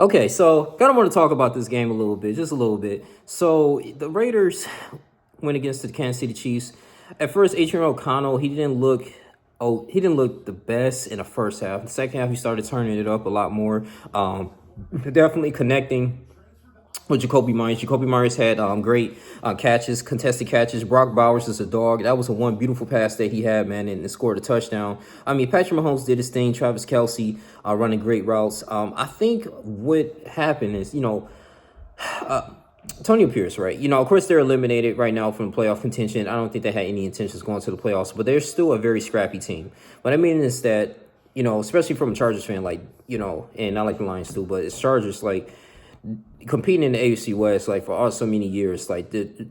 Okay, so kind of want to talk about this game a little bit, just a little bit. So the Raiders went against the Kansas City Chiefs. At first, Adrian O'Connell, he didn't look the best in the first half. The second half, he started turning it up a lot more. Definitely connecting with Jacoby Myers. Jacoby Myers had great catches, contested catches. Brock Bowers is a dog. That was a one beautiful pass that he had, man, and scored a touchdown. I mean, Patrick Mahomes did his thing. Travis Kelsey running great routes. I think what happened is, Antonio Pierce, right? Of course, they're eliminated right now from playoff contention. I don't think they had any intentions going to the playoffs, but they're still a very scrappy team. What I mean is that, especially from a Chargers fan, and I like the Lions too, but it's Chargers, competing in the AFC West, for so many years,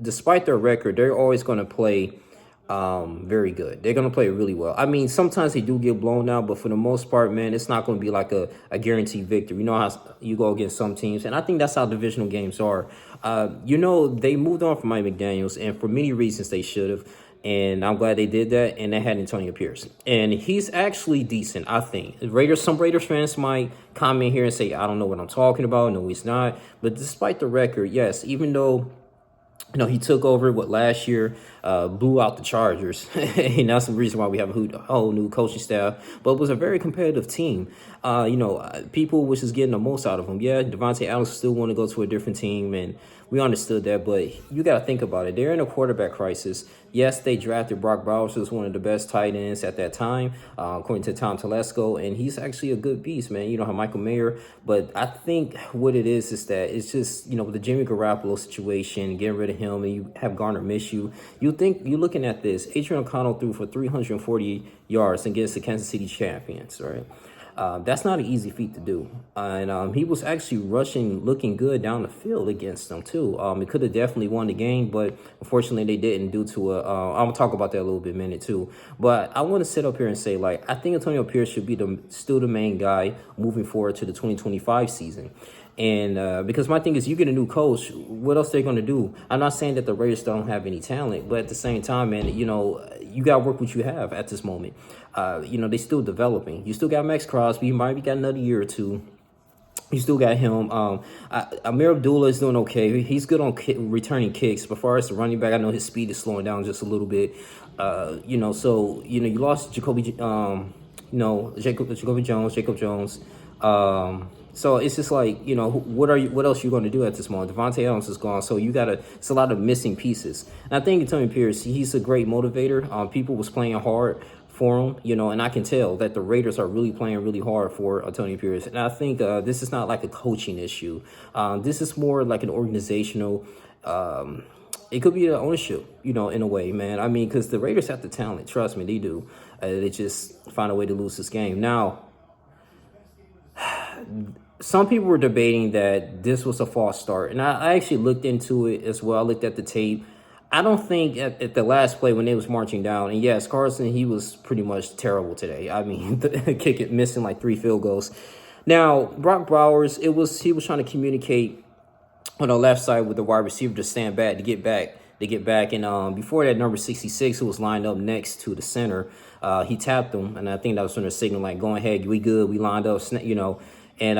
despite their record, they're always going to play very good. They're going to play really well. I mean, sometimes they do get blown out, but for the most part, man, it's not going to be like a guaranteed victory. You know how you go against some teams, and I think that's how divisional games are. They moved on from Mike McDaniels, and for many reasons they should have. And I'm glad they did that, and they had Antonio Pierce. And he's actually decent, I think. Some Raiders fans might comment here and say, I don't know what I'm talking about. No, he's not. But despite the record, yes, even though he took over last year, blew out the Chargers, and that's the reason why we have a whole new coaching staff. But it was a very competitive team. People was just getting the most out of them. Yeah, Devontae Adams still want to go to a different team, and we understood that. But you got to think about it. They're in a quarterback crisis. Yes, they drafted Brock Bowers, who was one of the best tight ends at that time, according to Tom Telesco, and he's actually a good beast, man. You know how Michael Mayer, but I think what it is that it's just with the Jimmy Garoppolo situation, getting rid of him, and you have Garner Minshew. You think you're looking at this? Adrian O'Connell threw for 340 yards against the Kansas City champions, right? That's not an easy feat to do. And he was actually looking good down the field against them, too. It could have definitely won the game, but unfortunately they didn't due to I'm going to talk about that a little bit in a minute, too. But I want to sit up here and say, I think Antonio Pierce should be still the main guy moving forward to the 2025 season. And because my thing is, you get a new coach, what else they're going to do? I'm not saying that the Raiders don't have any talent, but at the same time, man, you got to work what you have at this moment. They still developing. You still got Max Crosby. You might be got another year or two. You still got him. Amir Abdullah is doing okay. He's good on returning kicks. But as far as the running back, I know his speed is slowing down just a little bit. You lost Jacoby Jones. So it's just what else you going to do at this moment? Devontae Adams is gone, so it's a lot of missing pieces. And I think Antonio Pierce, he's a great motivator. People was playing hard for him, and I can tell that the Raiders are really playing really hard for Antonio Pierce. And I think this is not like a coaching issue. This is more like an organizational. It could be the ownership, in a way, man. I mean, because the Raiders have the talent. Trust me, they do. They just find a way to lose this game. Now, some people were debating that this was a false start, and I actually looked into it as well. I looked at the tape. I don't think at the last play when they was marching down, and yes, Carson, he was pretty much terrible today. I mean, missing 3 field goals. Now, Brock Bowers, he was trying to communicate on the left side with the wide receiver to stand back, to get back. And before that, number 66, who was lined up next to the center, he tapped him, and I think that was sort of signal go ahead, we good, we lined up, And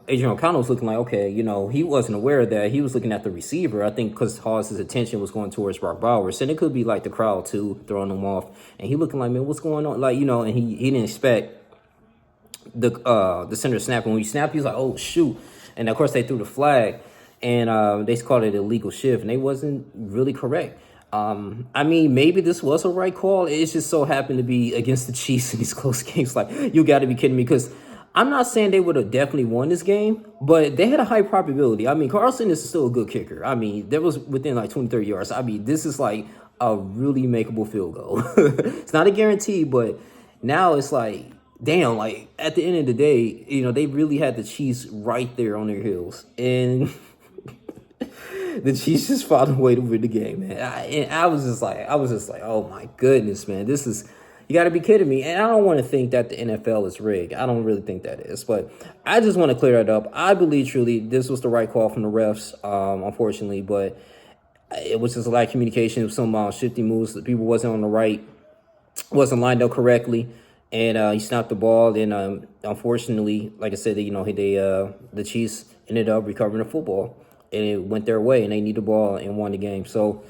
Adrian O'Connell was looking okay, he wasn't aware of that. He was looking at the receiver, I think, because Hawes' attention was going towards Brock Bowers. And it could be the crowd, too, throwing him off. And he looking man, what's going on? And he didn't expect the center snap. And when he snapped, he was oh, shoot. And, of course, they threw the flag. And they called it illegal shift, and they wasn't really correct. I mean, maybe this was a right call. It just so happened to be against the Chiefs in these close games. You got to be kidding me, because I'm not saying they would have definitely won this game, but they had a high probability. I mean, Carlson is still a good kicker. I mean, that was within 20, 30 yards. I mean, this is a really makeable field goal. It's not a guarantee, but now it's damn, at the end of the day, they really had the Chiefs right there on their heels. And the Chiefs just found a way to win the game, man. I was just oh my goodness, man, you got to be kidding me. And I don't want to think that the NFL is rigged. I don't really think that is, but I just want to clear that up. I believe truly this was the right call from the refs, unfortunately, but it was just a lot of communication, some shifty moves. The people wasn't on the right, wasn't lined up correctly. and he snapped the ball. And unfortunately, like I said, the Chiefs ended up recovering the football, and it went their way, and they needed the ball and won the game. So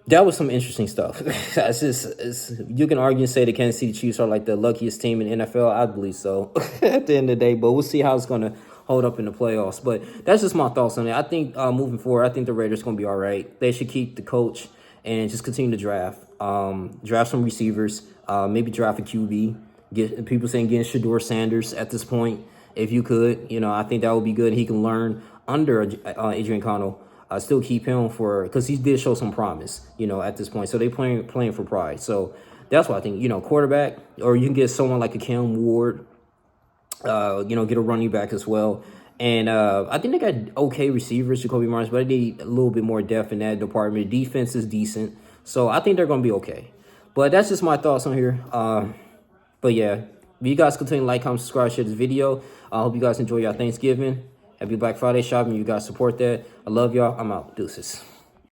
that was some interesting stuff. You can argue and say the Kansas City Chiefs are like the luckiest team in the NFL. I believe so at the end of the day, but we'll see how it's going to hold up in the playoffs. But that's just my thoughts on it. I think moving forward, I think the Raiders going to be all right. They should keep the coach and just continue to draft some receivers, maybe draft a QB. Get people saying getting Shador Sanders at this point, if you could. I think that would be good. He can learn under Adrian Connell. Still keep him because he did show some promise, at this point. So they playing for pride. So that's what I think, quarterback, or you can get someone like a Cam Ward, get a running back as well. And I think they got okay receivers, Jacoby Myers, but they need a little bit more depth in that department. Defense is decent. So I think they're going to be okay. But that's just my thoughts on here. But yeah, if you guys continue to like, comment, subscribe, share this video. I hope you guys enjoy your Thanksgiving. Happy Black Friday shopping. You guys support that. I love y'all. I'm out. Deuces.